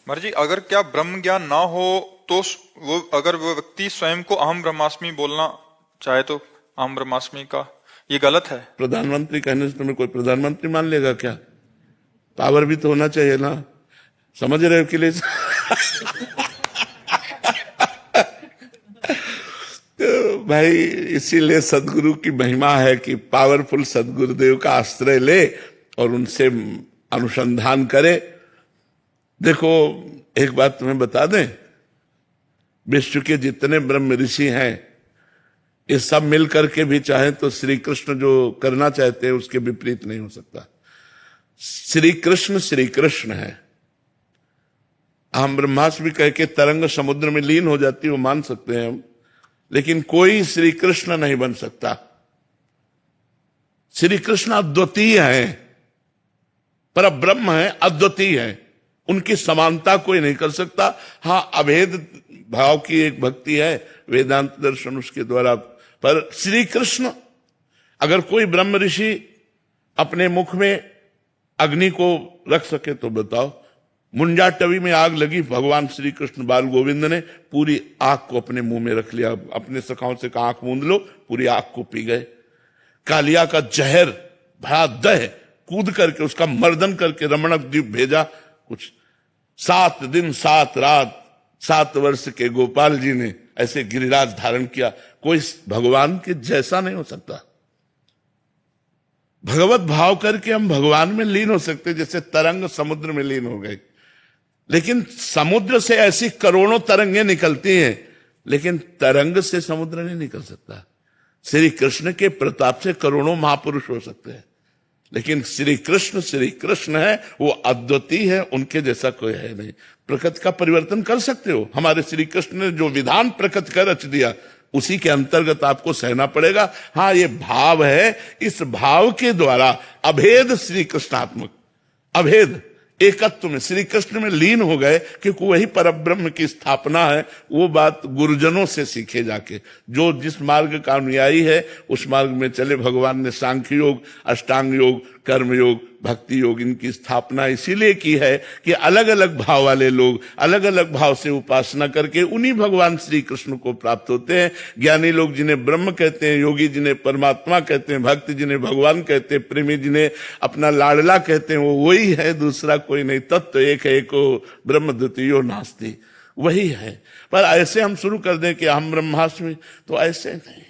महाराज जी, अगर क्या ब्रह्म ज्ञान ना हो तो वो अगर वो व्यक्ति स्वयं को अहम ब्रह्मास्मि बोलना चाहे तो अहम ब्रह्मास्मि का ये गलत है? प्रधानमंत्री कहने से तुम्हें कोई प्रधानमंत्री मान लेगा क्या? पावर भी तो होना चाहिए ना, समझ रहे हो? कि तो भाई इसीलिए सदगुरु की महिमा है कि पावरफुल सदगुरुदेव का आश्रय ले और उनसे अनुसंधान करे। देखो एक बात तुम्हें बता दें, विश्व के जितने ब्रह्म ऋषि हैं ये सब मिल करके भी चाहे तो श्री कृष्ण जो करना चाहते हैं उसके विपरीत नहीं हो सकता। श्री कृष्ण है। हम ब्रह्मास्मि कह के तरंग समुद्र में लीन हो जाती है वो मान सकते हैं हम, लेकिन कोई श्री कृष्ण नहीं बन सकता। श्री कृष्ण अद्वितीय है, पर ब्रह्म है, अद्वितीय है, उनकी समानता कोई नहीं कर सकता। हाँ, अभेद भाव की एक भक्ति है, वेदांत दर्शन उसके द्वारा। पर श्री कृष्ण, अगर कोई ब्रह्म ऋषि अपने मुख में अग्नि को रख सके तो बताओ। मुंजाटवी में आग लगी, भगवान श्री कृष्ण बाल गोविंद ने पूरी आग को अपने मुंह में रख लिया, अपने सखाओं से कहा आंख मूंद लो, पूरी आग को पी गए। कालिया का जहर भरा दह कूद करके उसका मर्दन करके रमणक द्वीप भेजा। कुछ 7 दिन 7 रात 7 वर्ष के गोपाल जी ने ऐसे गिरिराज धारण किया। कोई भगवान के जैसा नहीं हो सकता। भगवत भाव करके हम भगवान में लीन हो सकते, जैसे तरंग समुद्र में लीन हो गए। लेकिन समुद्र से ऐसी करोड़ों तरंगें निकलती हैं, लेकिन तरंग से समुद्र नहीं निकल सकता। श्री कृष्ण के प्रताप से करोड़ों महापुरुष हो सकते हैं, लेकिन श्री कृष्ण है, वो अद्वितीय है, उनके जैसा कोई है नहीं। प्रकृति का परिवर्तन कर सकते हो, हमारे श्री कृष्ण ने जो विधान प्रकृति का रच दिया उसी के अंतर्गत आपको सहना पड़ेगा। हाँ, ये भाव है, इस भाव के द्वारा अभेद श्री कृष्णात्मक, अभेद एकत्व में श्री कृष्ण में लीन हो गए, क्योंकि वही परब्रह्म की स्थापना है। वो बात गुरुजनों से सीखे जाके, जो जिस मार्ग का अनुयायी है उस मार्ग में चले। भगवान ने सांख्य योग, अष्टांग योग, कर्म योग, भक्ति योग, इनकी स्थापना इसीलिए की है कि अलग अलग भाव वाले लोग अलग अलग भाव से उपासना करके उन्हीं भगवान श्री कृष्ण को प्राप्त होते हैं। ज्ञानी लोग जिन्हें ब्रह्म कहते हैं, योगी जिन्हें परमात्मा कहते हैं, भक्त जिन्हें भगवान कहते हैं, प्रेमी जिन्हें अपना लाडला कहते हैं, वो वही है, दूसरा कोई नहीं। तत्व एक है, एको ब्रह्म द्वितीयो नास्ति, वही है। पर ऐसे हम शुरू कर दें कि हम ब्रह्मास्मि, तो ऐसे नहीं।